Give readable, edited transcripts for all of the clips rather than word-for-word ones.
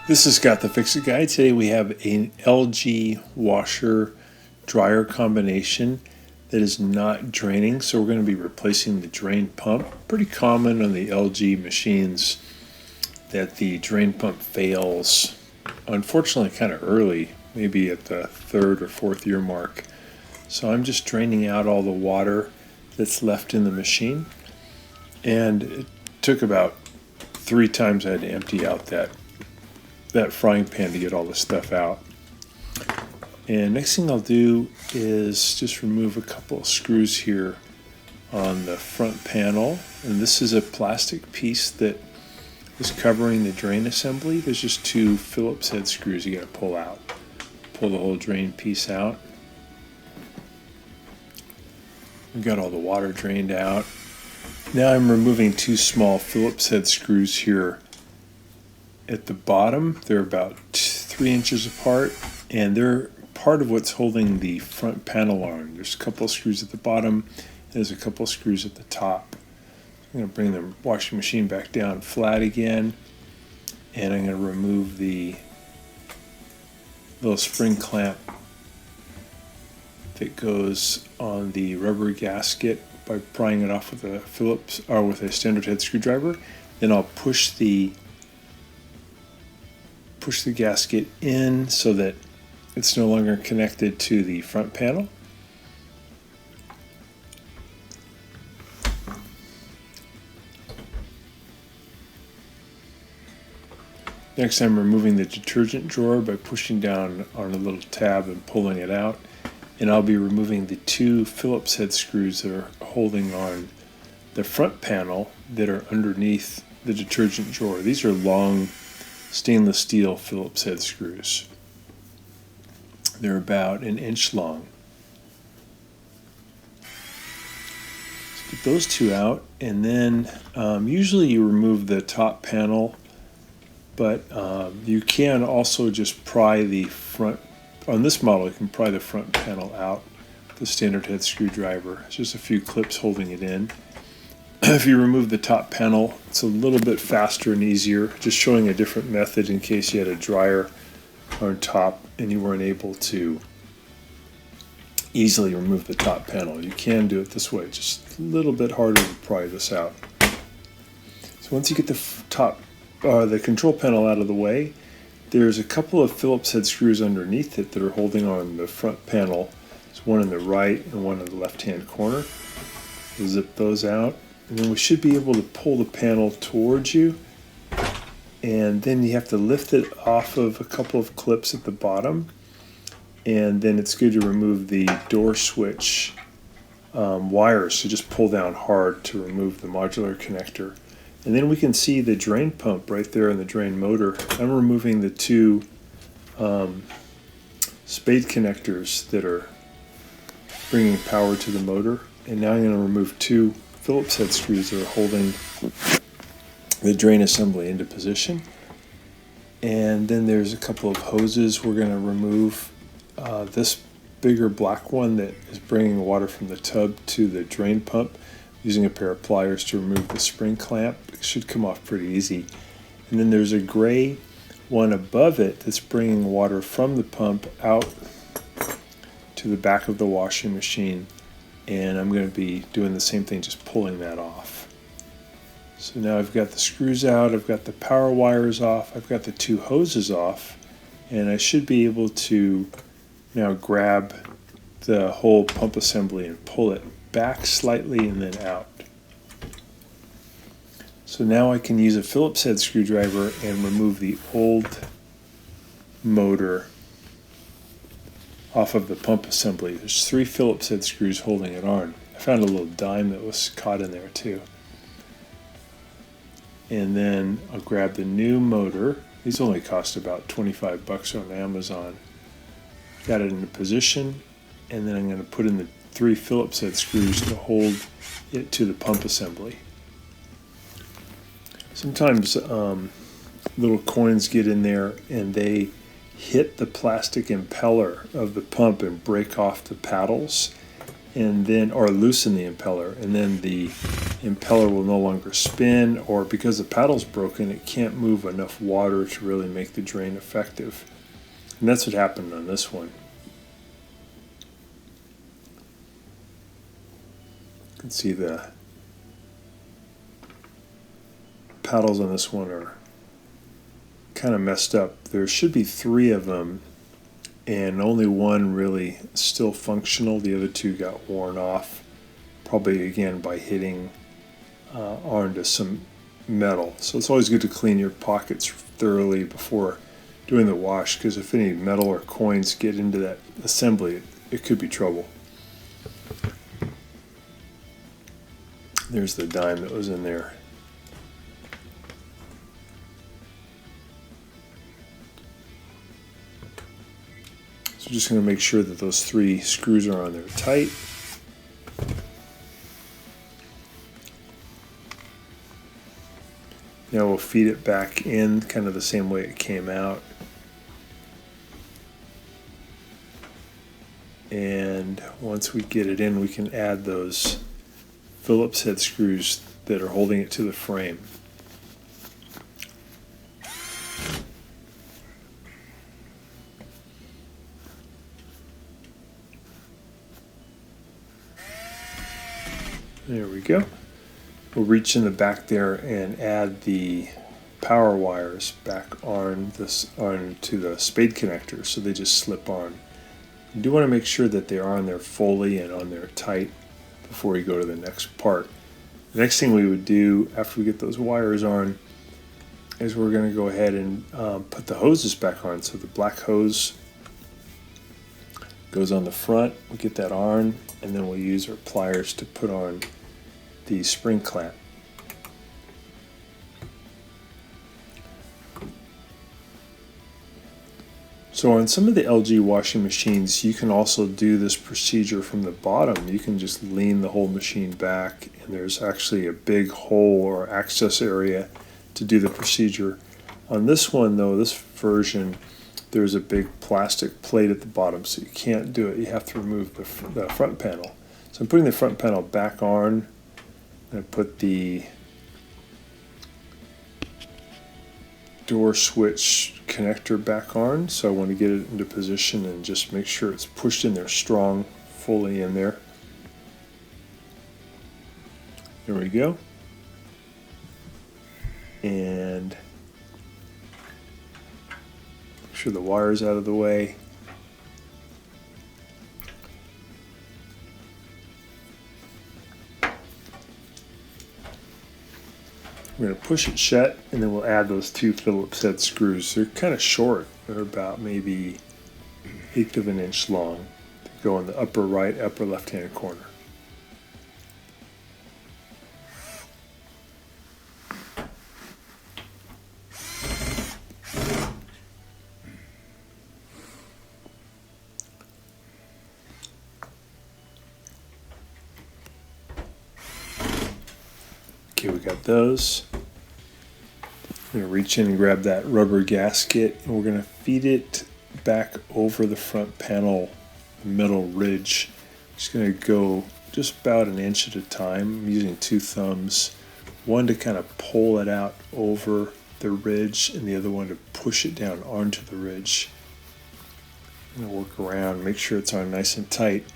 This is Scott the Fix-It Guy. Today we have an LG washer dryer combination that is not draining, so we're going to be replacing the drain pump. Pretty common on the LG machines that the drain pump fails, unfortunately kind of early, maybe at the 3rd or 4th year mark. So I'm just draining out all the water that's left in the machine, and it took about 3 times I had to empty out that frying pan to get all the stuff out. And next thing I'll do is just remove a couple of screws here on the front panel. And this is a plastic piece that is covering the drain assembly. There's just 2 Phillips head screws you got to pull out. Pull the whole drain piece out. We've got all the water drained out. Now I'm removing 2 small Phillips head screws here at the bottom. They're about 3 inches apart, and they're part of what's holding the front panel on. There's a couple of screws at the bottom, and there's a couple of screws at the top. I'm going to bring the washing machine back down flat again, and I'm going to remove the little spring clamp that goes on the rubber gasket by prying it off with a Phillips or with a standard head screwdriver. Then I'll push the gasket in so that it's no longer connected to the front panel. Next, I'm removing the detergent drawer by pushing down on a little tab and pulling it out. And I'll be removing the 2 Phillips head screws that are holding on the front panel that are underneath the detergent drawer. These are long stainless steel Phillips head screws. They're about 1 inch long. So get those 2 out, and then usually you remove the top panel, but you can also just pry the front. On this model, you can pry the front panel out with the standard head screwdriver. It's just a few clips holding it in. If you remove the top panel, it's a little bit faster and easier. Just showing a different method in case you had a dryer on top and you weren't able to easily remove the top panel. You can do it this way, just a little bit harder to pry this out. So once you get the control panel out of the way, there's a couple of Phillips head screws underneath it that are holding on the front panel. There's one in the right and one in the left-hand corner. We'll zip those out. And then we should be able to pull the panel towards you, and then you have to lift it off of a couple of clips at the bottom, and then it's good to remove the door switch wires. So just pull down hard to remove the modular connector, and then we can see the drain pump right there in the drain motor. I'm removing the 2 spade connectors that are bringing power to the motor, and now I'm going to remove 2 Phillips head screws that are holding the drain assembly into position. And then there's a couple of hoses we're going to remove. This bigger black one that is bringing water from the tub to the drain pump, using a pair of pliers to remove the spring clamp. It should come off pretty easy. And then there's a gray one above it that's bringing water from the pump out to the back of the washing machine. And I'm going to be doing the same thing, just pulling that off. So now I've got the screws out, I've got the power wires off, I've got the 2 hoses off, and I should be able to now grab the whole pump assembly and pull it back slightly and then out. So now I can use a Phillips head screwdriver and remove the old motor off of the pump assembly. There's 3 Phillips head screws holding it on. I found a little dime that was caught in there too. And then I'll grab the new motor. These only cost about 25 bucks on Amazon. Got it into position, and then I'm going to put in the 3 Phillips head screws to hold it to the pump assembly. Sometimes little coins get in there and they hit the plastic impeller of the pump and break off the paddles, and then or loosen the impeller, and then the impeller will no longer spin, or because the paddle's broken, it can't move enough water to really make the drain effective. And that's what happened on this one. You can see the paddles on this one are kind of messed up. There should be 3 of them, and only one really still functional. The other 2 got worn off, probably again by hitting onto some metal. So it's always good to clean your pockets thoroughly before doing the wash, because if any metal or coins get into that assembly, it could be trouble. There's the dime that was in there. So just going to make sure that those 3 screws are on there tight. Now we'll feed it back in kind of the same way it came out. And once we get it in, we can add those Phillips head screws that are holding it to the frame. There we go. We'll reach in the back there and add the power wires back on to the spade connector, so they just slip on. You do want to make sure that they are on there fully and on there tight before you go to the next part. The next thing we would do after we get those wires on is we're going to go ahead and put the hoses back on. So the black hose goes on the front, we get that on, and then we'll use our pliers to put on the spring clamp. So on some of the LG washing machines, you can also do this procedure from the bottom. You can just lean the whole machine back, and there's actually a big hole or access area to do the procedure. On this one though, this version, there's a big plastic plate at the bottom, so you can't do it. You have to remove the front panel. So I'm putting the front panel back on, and I put the door switch connector back on. So I want to get it into position and just make sure it's pushed in there strong, fully in there. There we go. And make sure the wire's out of the way. We're going to push it shut, and then we'll add those 2 Phillips head screws. They're kind of short. They're about maybe 1/8 of an inch long. They go in the upper right, upper left-hand corner. Okay, we got those. I'm going to reach in and grab that rubber gasket, and we're going to feed it back over the front panel metal ridge. Just going to go just about an inch at a time. I'm using 2 thumbs, one to kind of pull it out over the ridge, and the other one to push it down onto the ridge. I'm going to work around, make sure it's on nice and tight,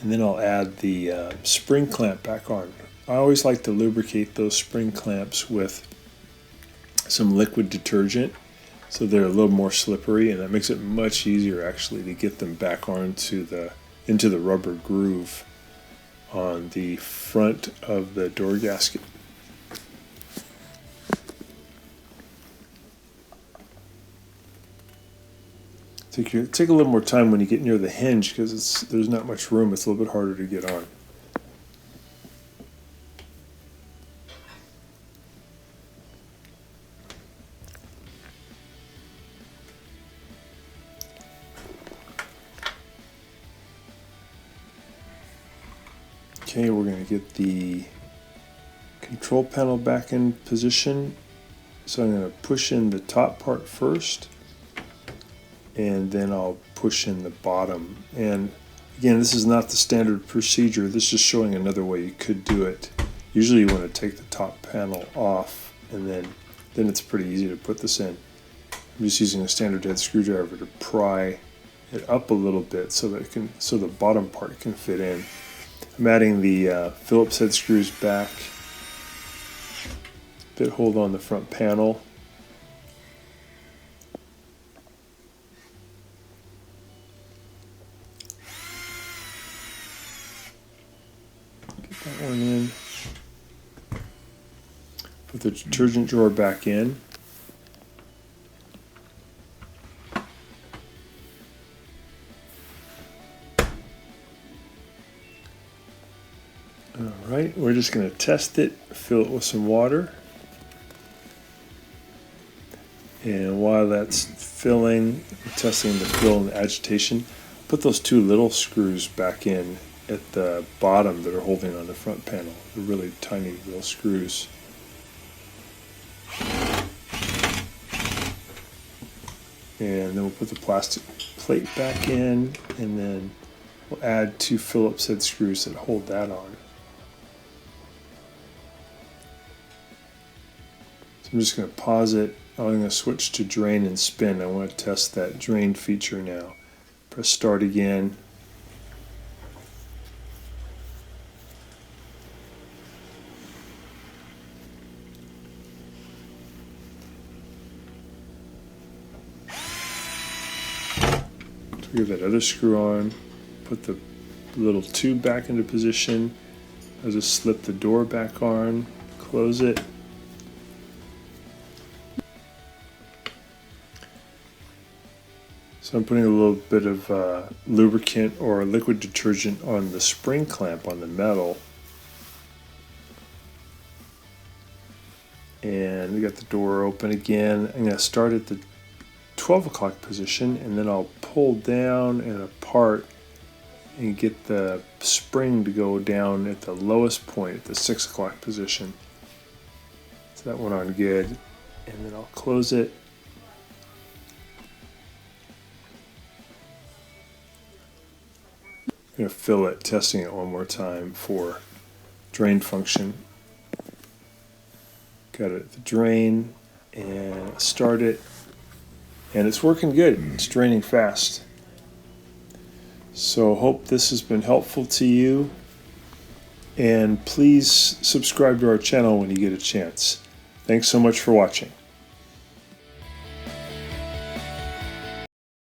and then I'll add the spring clamp back on. I always like to lubricate those spring clamps with some liquid detergent so they're a little more slippery, and that makes it much easier actually to get them back into the rubber groove on the front of the door gasket. Take a little more time when you get near the hinge, because there's not much room. It's a little bit harder to get on. Okay, we're going to get the control panel back in position. So I'm going to push in the top part first, and then I'll push in the bottom. And again, this is not the standard procedure. This is showing another way you could do it. Usually you want to take the top panel off, and then it's pretty easy to put this in. I'm just using a standard head screwdriver to pry it up a little bit so that the bottom part can fit in. I'm adding the Phillips head screws back that hold on the front panel. Get that one in. Put the detergent drawer back in. Alright, we're just going to test it, fill it with some water. And while that's filling, testing the fill and the agitation, put those two little screws back in at the bottom that are holding on the front panel. They're really tiny little screws. And then we'll put the plastic plate back in, and then we'll add two Phillips head screws that hold that on. So I'm just going to pause it. I'm going to switch to drain and spin. I want to test that drain feature now. Press start again. So get that other screw on. Put the little tube back into position. I'll just slip the door back on. Close it. So I'm putting a little bit of lubricant or liquid detergent on the spring clamp on the metal. And we got the door open again. I'm going to start at the 12 o'clock position, and then I'll pull down and apart and get the spring to go down at the lowest point at the 6 o'clock position. So that went on good. And then I'll close it. I'm going to fill it, testing it one more time for drain function. Got it at the drain, and start it, and it's working good. It's draining fast. So hope this has been helpful to you, and please subscribe to our channel when you get a chance. Thanks so much for watching.